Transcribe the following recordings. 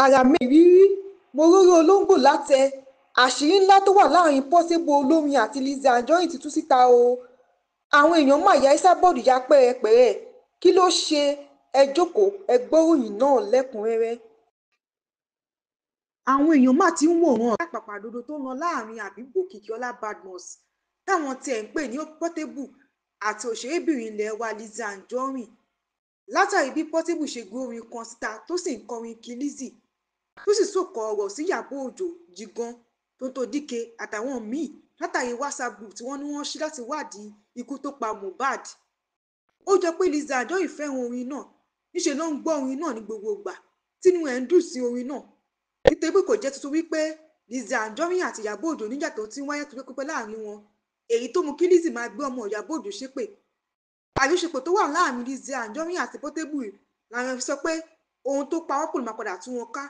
Ara mi ìrírí, mo rórí olóńgbò látẹ. Àṣírí ńlá tó wà láàrin Portable olórin àti Lizzy Anjorin ti tú síta o. Àwọn èèyàn mà ya Esabod ya pẹ́rẹpẹ̀rẹ. Kí ló ṣe? Ẹ jókòó, ẹ gbọ́ròyìn náà lẹ́kùnrẹ́rẹ́. Àwọn èèyàn mà ti ń wòran àpàpàdodo tó ń lọ láàrin Àbíkú Òkìkíọlá Badmus táwọn tiẹ̀ ń pè ní Portable àti òṣèrébìnrin ilẹ̀ wa Lizzy Anjorin. Látàrí bí Portable ṣe gbé orin kan síta tó sì ń kọrin kí Lizzy, tó sì sọ̀kò ọ̀rọ̀ sí Ìyábọ̀ Òjó, Jigan, Tonto Dike àtàwọn míì látàrí WhatsApp group tí wọ́n ní wọ́n ṣí láti wádìí ikú tó pa Mohbad. Ó jọ pé Lizzy Anjorin fẹ́ràn orin náà, níṣẹ́ ló ń gbọ́ orin náà ní gbogbo ìgbà tínú ẹ̀ ń dùn sí orin náà. Nítorí pé kò jẹ́ tuntun wípé Lizzy Anjorin àti Ìyábọ̀ Òjó níjà tó ti ń wáyé tó pẹ́ láàrin wọn, èyí tó mú kí Lizzy máa gbé ọmọ Ìyábọ̀ Òjó ṣépè. Àjọṣepọ̀ tó wà láàrin Lizzy Anjorin àti Portable làwọn fi sọ pé ohun tó pa wọ́n pọ̀ ló máa padà tú wọn ká,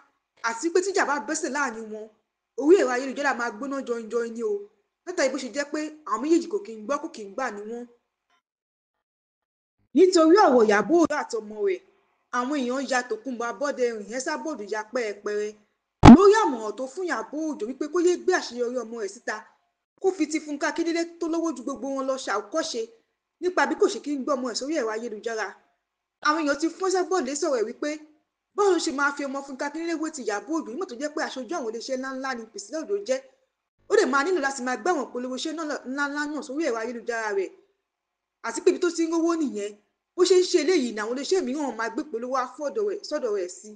àti pé tíjà bá bẹ́sẹ̀ láàrin wọn, orí ẹ̀rọ ayélujára máa gbóná jọinjọin ni o, látàrí bó ṣe jẹ́ pé àwọn méjèèjì kò kí ń gbọ́ kò kí ń gbà ní wọ́n. Nítorí ọ̀rọ̀ Ìyábọ̀ Òjó àtọmọ rẹ̀, àwọn èèyàn ya Tòkunbọ̀ Abọ́dẹrìn, Esabod ya pẹ́rẹpẹ̀rẹ lórí àmọ̀ràn tó fún Ìyábọ̀ Òjó wípé kó yé gbé àṣeyọrí ọmọ rẹ̀ síta, kó fi ti Fúnkẹ́ Akíndélé tó lówó ju gbogbo wọn lọ ṣàkọ́ṣe nípa bí kò ṣe kí ń gbọ́ ọmọ ẹ̀ sórí ẹ̀rọ ayélujára. Àwọn èèyàn ti fún Esabod lé sọ̀rọ̀ ẹ̀ wípé báwo ló ṣe máa fi ọmọ Fúnkẹ́ Akíndélé wé ti Ìyábọ̀ Òjó nígbà tó jẹ́ pé aṣojú àwọn iléeṣẹ́ ńláńlá ni Priscilla Òjó jẹ́. Ó dẹ̀ máa nílò láti máa gbé àwọn ìpolówó iṣẹ́ ńláńlá náà sórí ẹ̀rọ ayélujára rẹ̀, àti pé ibi tó ti ń rówó nìyẹn. Bó ṣe ń ṣe eléyìí ni àwọn iléeṣẹ́ mìíràn máa gbé ìpolówó sọ́dọ̀ rẹ̀ sí.